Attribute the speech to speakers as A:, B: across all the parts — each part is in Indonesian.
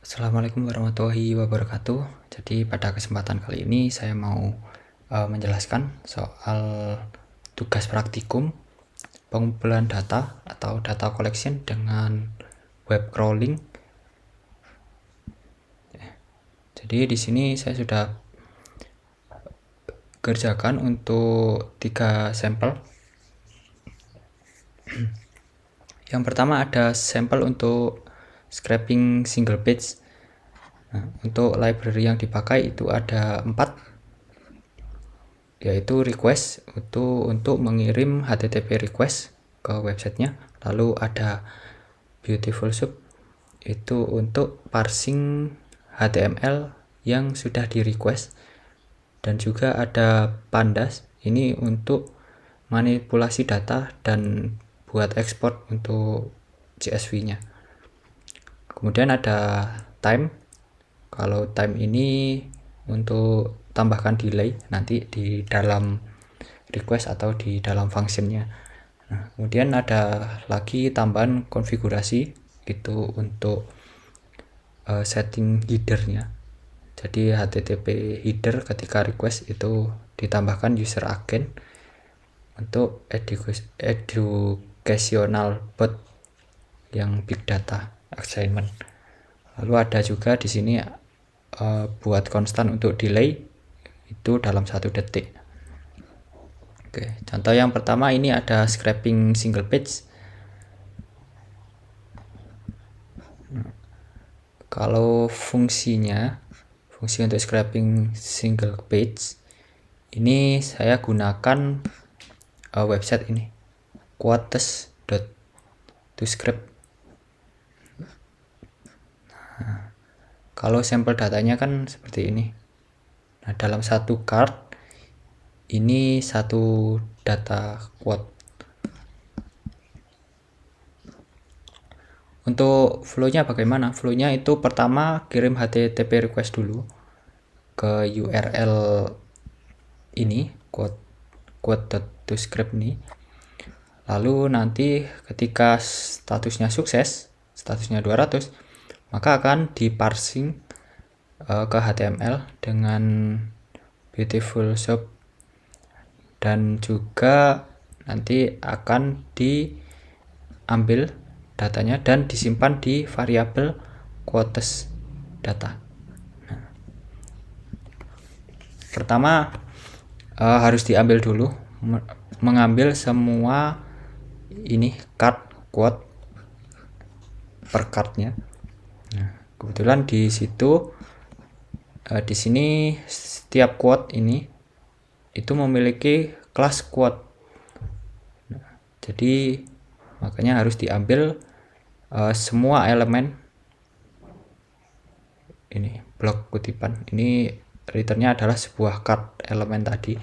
A: Assalamualaikum warahmatullahi wabarakatuh. Jadi pada kesempatan kali ini saya mau menjelaskan soal tugas praktikum pengumpulan data atau data collection dengan web crawling. Jadi di sini saya sudah kerjakan untuk 3 sampel. Yang pertama ada sampel untuk scraping single page. Nah, untuk library yang dipakai itu ada 4, yaitu request untuk mengirim HTTP request ke websitenya. Lalu ada beautiful soup itu untuk parsing HTML yang sudah di request, dan juga ada pandas ini untuk manipulasi data dan buat ekspor untuk CSV nya. Kemudian ada time. Kalau time ini untuk tambahkan delay nanti di dalam request atau di dalam functionnya. Nah, kemudian ada lagi tambahan konfigurasi itu untuk setting headernya. Jadi HTTP header ketika request itu ditambahkan user agent untuk educational bot yang big data assignment. Lalu ada juga di sini buat konstan untuk delay itu dalam 1 detik. Oke, contoh yang pertama ini ada scraping single page. Kalau fungsi untuk scraping single page ini saya gunakan website ini quotes.toscript. Nah, kalau sampel datanya kan seperti ini. Nah, dalam satu card ini satu data quote. Untuk flow-nya bagaimana? Flow-nya itu pertama kirim HTTP request dulu ke URL ini quote.toscript ini. Lalu nanti ketika statusnya sukses, statusnya 200, maka akan diparsing ke HTML dengan beautiful soup, dan juga nanti akan diambil datanya dan disimpan di variabel quotes data. Nah, pertama harus diambil dulu, mengambil semua ini card quote per cardnya. Nah, kebetulan di situ di sini setiap quote ini itu memiliki kelas quote. Nah, jadi makanya harus diambil semua elemen ini blok kutipan. Ini returnnya adalah sebuah card elemen tadi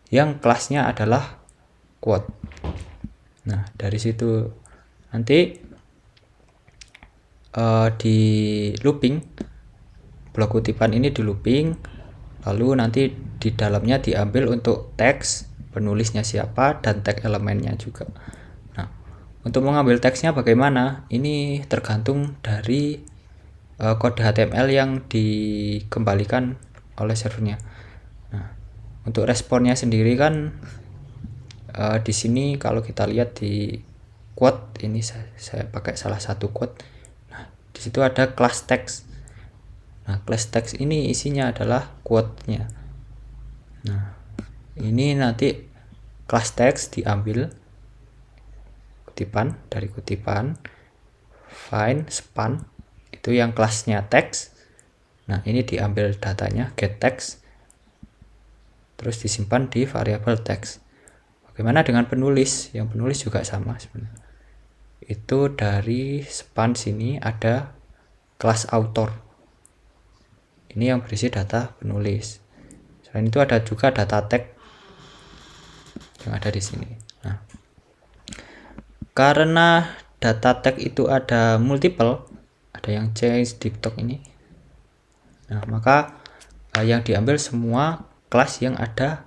A: yang kelasnya adalah quote. Nah, dari situ nanti di looping, blok kutipan ini di looping, lalu nanti di dalamnya diambil untuk teks, penulisnya siapa, dan tag elemennya juga. Nah, untuk mengambil teksnya bagaimana? Ini tergantung dari kode HTML yang dikembalikan oleh servernya. Nah, untuk responnya sendiri kan di sini kalau kita lihat di quote ini saya pakai salah satu quote. Nah, di situ ada class text. Nah, class text ini isinya adalah quote-nya. Nah, ini nanti class text diambil kutipan dari kutipan, find span itu yang kelasnya text. Nah, ini diambil datanya get text, terus disimpan di variabel text. Bagaimana dengan penulis? Yang penulis juga sama sebenarnya. Itu dari span sini ada kelas author. Ini yang berisi data penulis. Selain itu ada juga data tag yang ada di sini. Nah, karena data tag itu ada multiple, ada yang change deep talk ini. Nah, maka yang diambil semua kelas yang ada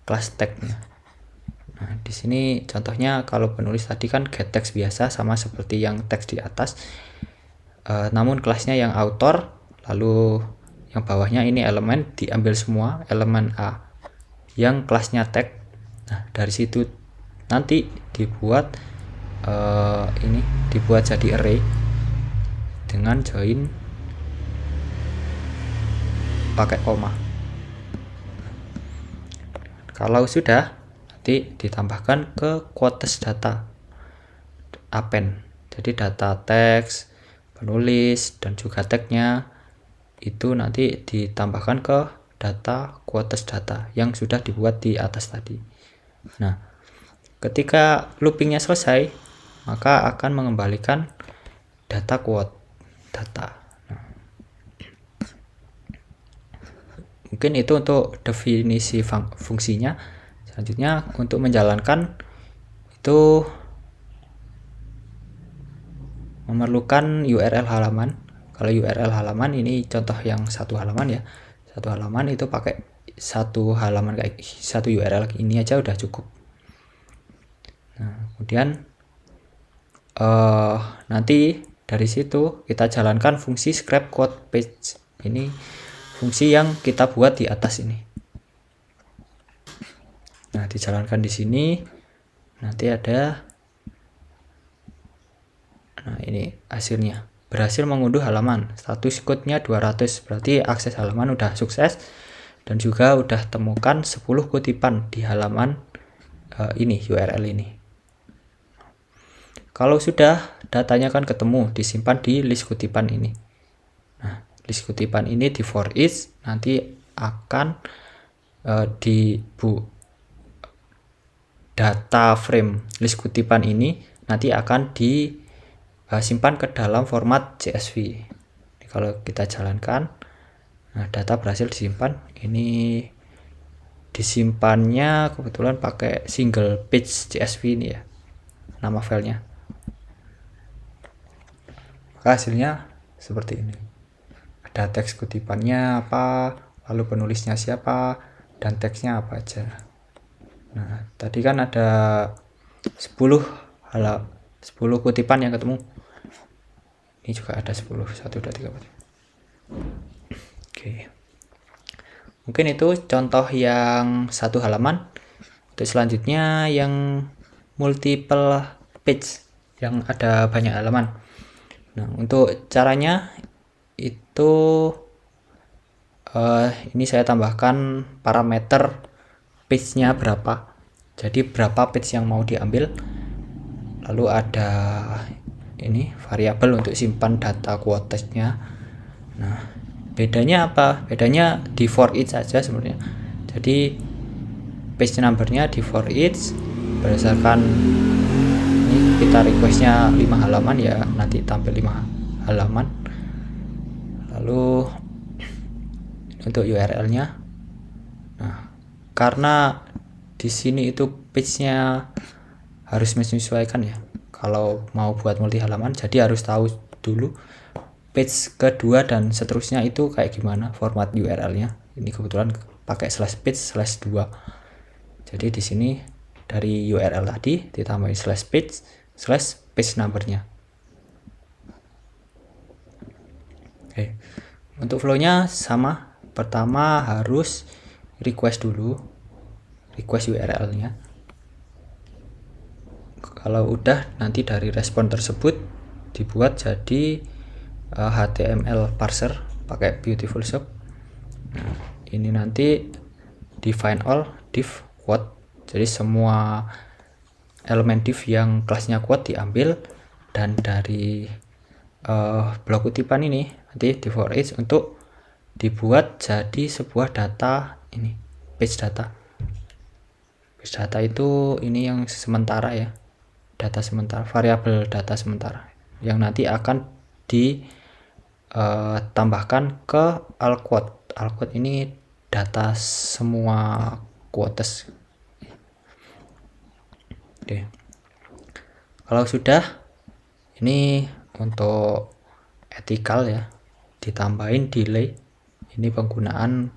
A: kelas tagnya. Nah, di sini contohnya kalau penulis tadi kan get text biasa sama seperti yang teks di atas. namun kelasnya yang author, lalu yang bawahnya ini elemen diambil semua elemen A yang kelasnya tag. Nah, dari situ nanti dibuat dibuat jadi array dengan join pakai koma. Kalau sudah, nanti ditambahkan ke quotes data append. Jadi data teks, penulis, dan juga tagnya itu nanti ditambahkan ke data quotes data yang sudah dibuat di atas tadi. Nah, ketika loopingnya selesai, maka akan mengembalikan data quote data. Nah, mungkin itu untuk definisi fungsinya. Selanjutnya untuk menjalankan itu memerlukan URL halaman. Kalau URL halaman ini contoh yang satu halaman ya. Satu halaman itu pakai satu halaman kayak satu URL ini aja udah cukup. Nah, kemudian nanti dari situ kita jalankan fungsi scrap quote page. Ini fungsi yang kita buat di atas ini. Nah, dijalankan di sini nanti ada, nah ini hasilnya berhasil mengunduh halaman, status code-nya 200, berarti akses halaman udah sukses dan juga udah temukan 10 kutipan di halaman ini URL ini. Kalau sudah, datanya kan ketemu, disimpan di list kutipan ini. Nah, list kutipan ini di for each nanti akan data frame list kutipan ini nanti akan disimpan ke dalam format CSV. Ini kalau kita jalankan, nah data berhasil disimpan. Ini disimpannya kebetulan pakai single page CSV ini ya, nama filenya. Maka hasilnya seperti ini. Ada teks kutipannya apa, lalu penulisnya siapa, dan teksnya apa aja. Nah, tadi kan ada 10 kutipan yang ketemu. Ini juga ada 10, 1, 2, 3, 4. Oke. Mungkin itu contoh yang satu halaman. Untuk selanjutnya yang multiple page, yang ada banyak halaman. Nah, untuk caranya itu ini saya tambahkan parameter page-nya berapa. Jadi berapa page yang mau diambil. Lalu ada ini variabel untuk simpan data quotes-nya. Nah, bedanya apa? Bedanya di for each saja sebenarnya. Jadi page number-nya di for each berdasarkan ini kita request-nya 5 halaman ya, nanti tampil 5 halaman. Lalu untuk URL-nya, nah karena di sini itu page-nya harus menyesuaikan ya. Kalau mau buat multi halaman, jadi harus tahu dulu page kedua dan seterusnya itu kayak gimana format URL-nya. Ini kebetulan pakai /page/2. Jadi di sini dari URL tadi ditambahin /page number-nya. Oke. Untuk flow-nya sama. Pertama harus request dulu, request URL-nya. Kalau udah, nanti dari respon tersebut dibuat jadi HTML parser pakai Beautiful Shop. Nah, ini nanti define all div quote. Jadi semua elemen div yang kelasnya quote diambil, dan dari blok kutipan ini nanti di for each untuk dibuat jadi sebuah data ini, page data. Page data itu ini yang sementara ya, data sementara, variabel data sementara yang nanti akan ditambahkan ke all quote. All quote ini data semua quotes. Oke. Kalau sudah, ini untuk ethical ya, ditambahin delay. Ini penggunaan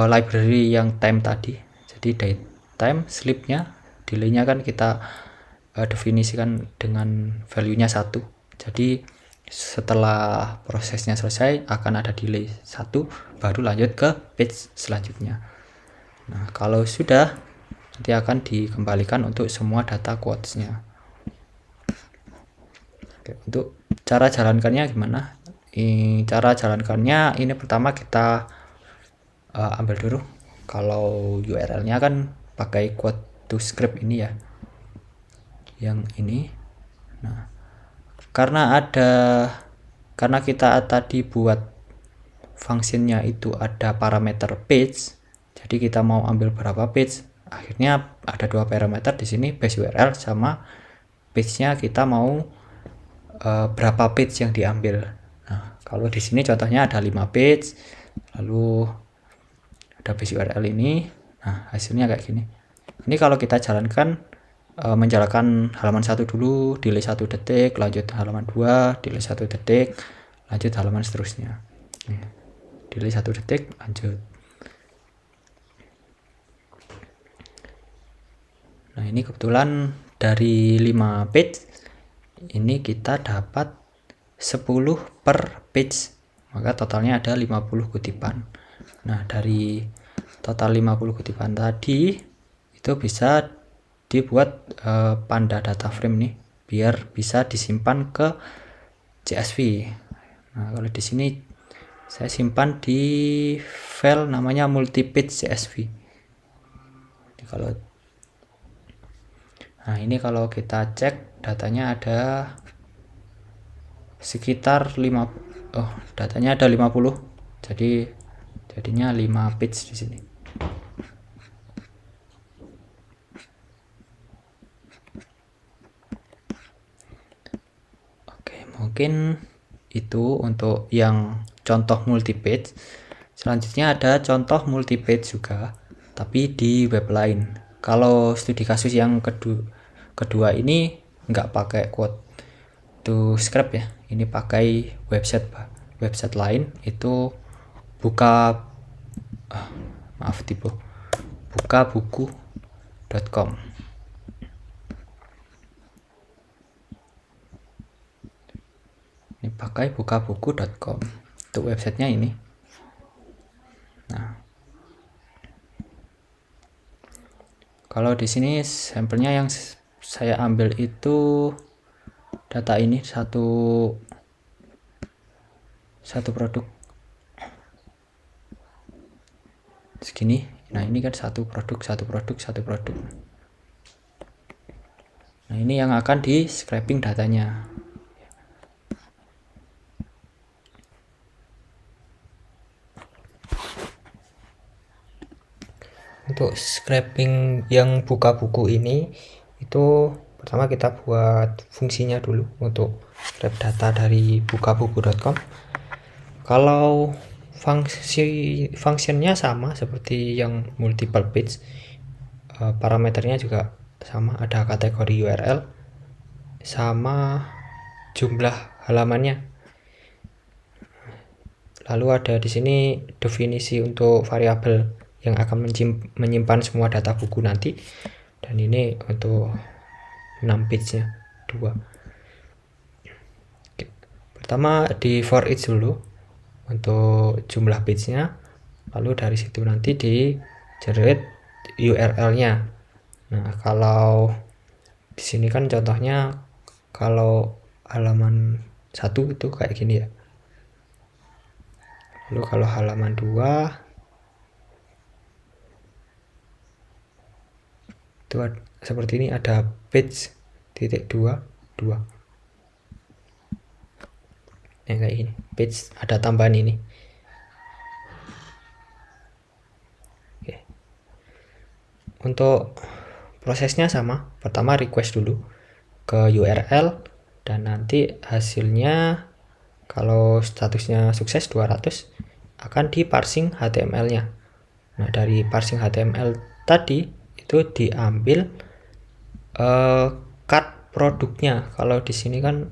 A: library yang time tadi. Jadi date time sleep-nya, delay-nya kan kita definisikan dengan value-nya 1. Jadi Setelah prosesnya selesai akan ada delay 1, baru lanjut ke page selanjutnya. Nah, kalau sudah, nanti akan dikembalikan untuk semua data quotes-nya. Oke, untuk cara jalankannya gimana? Cara jalankannya ini pertama kita ambil dulu. Kalau URL-nya kan pakai quote to script ini ya, yang ini. Nah, karena kita tadi buat fungsinya itu ada parameter page, jadi kita mau ambil berapa page, akhirnya ada dua parameter di sini, base URL sama page-nya kita mau berapa page yang diambil. Nah, kalau di sini contohnya ada 5 page, lalu ada base URL ini. Nah, hasilnya kayak gini. Ini kalau kita jalankan, menjalankan halaman 1 dulu, delay 1 detik, lanjut halaman 2, delay 1 detik, lanjut halaman seterusnya. Delay 1 detik, lanjut. Nah, ini kebetulan dari 5 page ini kita dapat 10 per page, maka totalnya ada 50 kutipan. Nah, dari total 50 kutipan tadi itu bisa dibuat panda data frame nih, biar bisa disimpan ke CSV. Nah, kalau di sini saya simpan di file namanya multipage CSV. Nah, ini kalau kita cek datanya ada sekitar datanya ada 50. Jadinya 5 page di sini. Oke, mungkin itu untuk yang contoh multipage. Selanjutnya ada contoh multipage juga, tapi di web lain. Kalau studi kasus yang kedua ini nggak pakai quote to script ya, ini pakai website lain, itu bukabuku.com. Ini pakai bukabuku.com untuk websitenya ini. Nah, kalau di sini sampelnya yang saya ambil itu data ini satu produk segini. Nah, ini kan satu produk. Nah, ini yang akan di scraping datanya. Untuk scraping yang buka buku ini, itu pertama kita buat fungsinya dulu untuk scrap data dari bukabuku.com. Kalau fungsinya sama seperti yang multiple page, parameternya juga sama, ada kategori URL sama jumlah halamannya. Lalu ada di sini definisi untuk variabel yang akan menyimpan semua data buku nanti, dan ini untuk 6 page nya 2. Oke. Pertama di for each dulu untuk jumlah page nya, lalu dari situ nanti di generate URL nya. Nah, kalau di sini kan contohnya kalau halaman 1 itu kayak gini ya. Lalu kalau halaman 2 itu seperti ini, ada page titik 2 yang kayak gini, page ada tambahan ini. Oke. Untuk prosesnya sama, pertama request dulu ke URL, dan nanti hasilnya kalau statusnya sukses 200 akan di parsing HTML-nya. Nah, dari parsing HTML tadi itu diambil cut produknya. Kalau di sini kan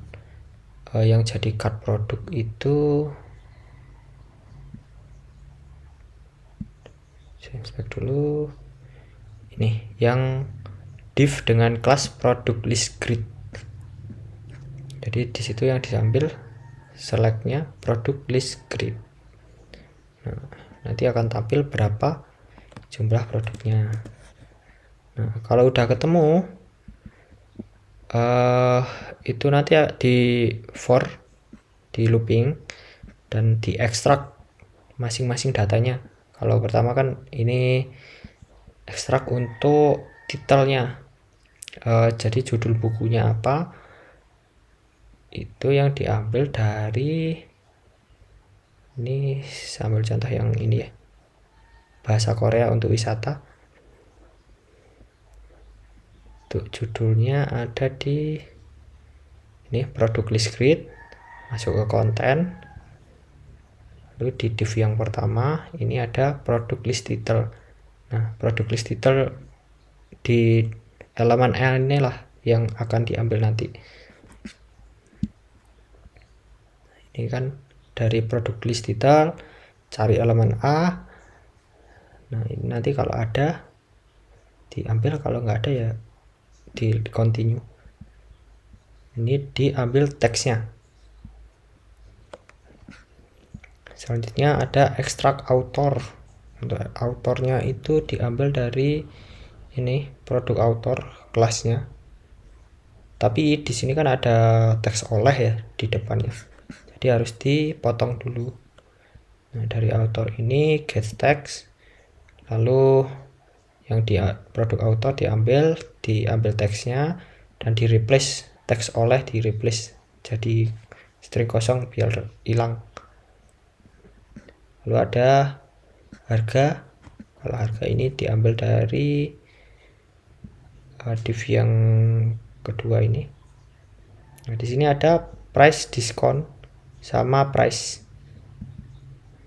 A: yang jadi cut produk itu, saya inspect dulu, ini yang div dengan kelas produk list grid. Jadi di situ yang diambil selectnya produk list grid. Nah, nanti akan tampil berapa jumlah produknya. Nah, kalau udah ketemu itu nanti di for, di looping, dan diekstrak masing-masing datanya. Kalau pertama kan ini ekstrak untuk titelnya, jadi judul bukunya apa, itu yang diambil dari ini. Sambil contoh yang ini ya, bahasa Korea untuk wisata. Untuk judulnya ada di ini produk list grid, masuk ke konten, lalu di div yang pertama ini ada produk list title. Nah, produk list title di elemen L inilah yang akan diambil nanti. Ini kan dari produk list title, cari elemen A. Nah, ini nanti kalau ada diambil, kalau nggak ada ya di continue. Ini diambil teksnya. Selanjutnya ada extract author. Untuk autornya itu diambil dari ini produk author kelasnya. Tapi di sini kan ada teks oleh ya di depannya, jadi harus dipotong dulu. Nah, dari author ini get text, lalu yang di produk author diambil teksnya dan di replace, teks oleh di replace jadi string kosong biar hilang. Lalu ada harga. Kalau harga ini diambil dari div yang kedua ini. Nah, di sini ada price, diskon, sama price.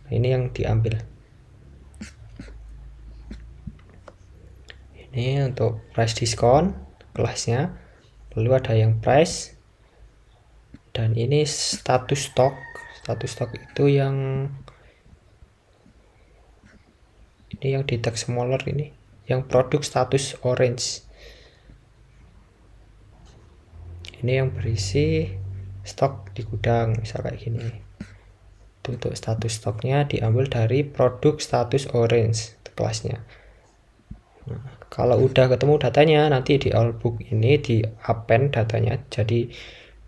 A: Nah, ini yang diambil. Ini untuk price diskon kelasnya. Lalu ada yang price, dan ini status stok. Status stok itu yang ini yang di teks smaller ini, yang produk status orange. Ini yang berisi stok di gudang, misal kayak gini. Itu untuk status stoknya diambil dari produk status orange kelasnya. Nah, kalau udah ketemu datanya, nanti di all book ini di append datanya. Jadi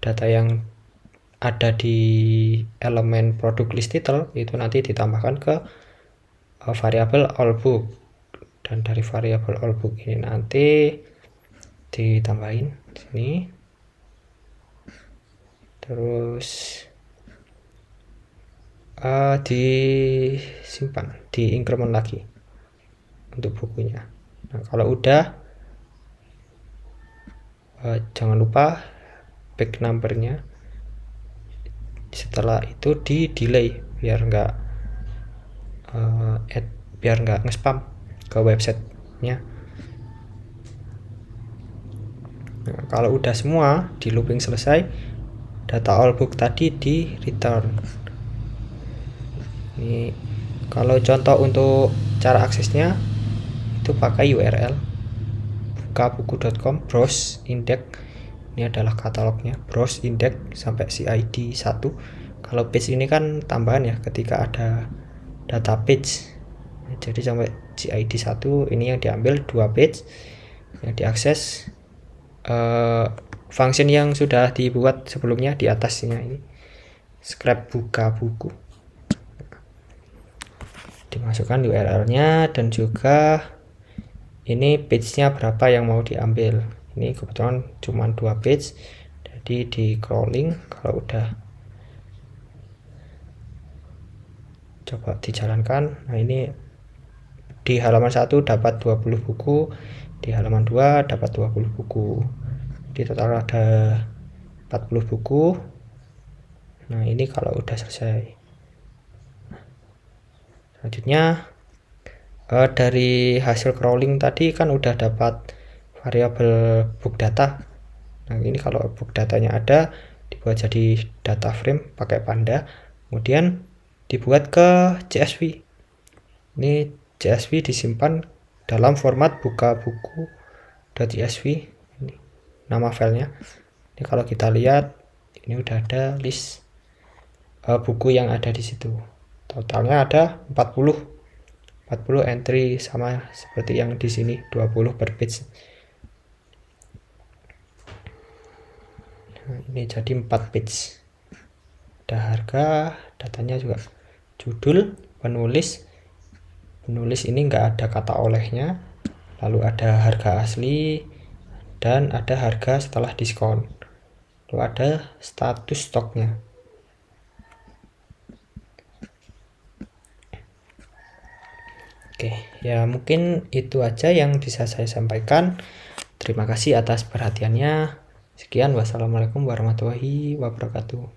A: data yang ada di elemen produk list title itu nanti ditambahkan ke variabel all book, dan dari variabel all book ini nanti ditambahin sini, terus disimpan, di increment lagi untuk bukunya. Nah, kalau udah jangan lupa back numbernya. Setelah itu di delay biar nggak biar nggak nge-spam ke websitenya. Nah, kalau udah semua di looping selesai, data all book tadi di return. Ini kalau contoh untuk cara aksesnya itu pakai URL bukabuku.com browse index. Ini adalah katalognya, browse index sampai CID 1. Kalau page ini kan tambahan ya ketika ada data page. Jadi sampai CID 1 ini yang diambil 2 page yang diakses function yang sudah dibuat sebelumnya di atasnya ini, scrap buka buku. Dimasukkan URL-nya dan juga ini page-nya berapa yang mau diambil. Ini kebetulan cuma 2 page, jadi di crawling. Kalau udah coba dijalankan. Nah, ini di halaman 1 dapat 20 buku, di halaman 2 dapat 20 buku, di total ada 40 buku. Nah, ini kalau udah selesai. Selanjutnya dari hasil crawling tadi kan udah dapat variabel book data. Nah, ini kalau book datanya ada, dibuat jadi data frame pakai Panda, kemudian dibuat ke CSV. Ini CSV disimpan dalam format buka buku.csv. Ini nama filenya. Ini kalau kita lihat ini udah ada list buku yang ada di situ. Totalnya ada 40 entry, sama seperti yang di sini 20 per page. Nah, ini jadi 4 page. Ada harga, datanya juga judul, penulis ini enggak ada kata olehnya, lalu ada harga asli dan ada harga setelah diskon, lalu ada status stoknya. Oke, ya mungkin itu aja yang bisa saya sampaikan. Terima kasih atas perhatiannya. Sekian, wassalamualaikum warahmatullahi wabarakatuh.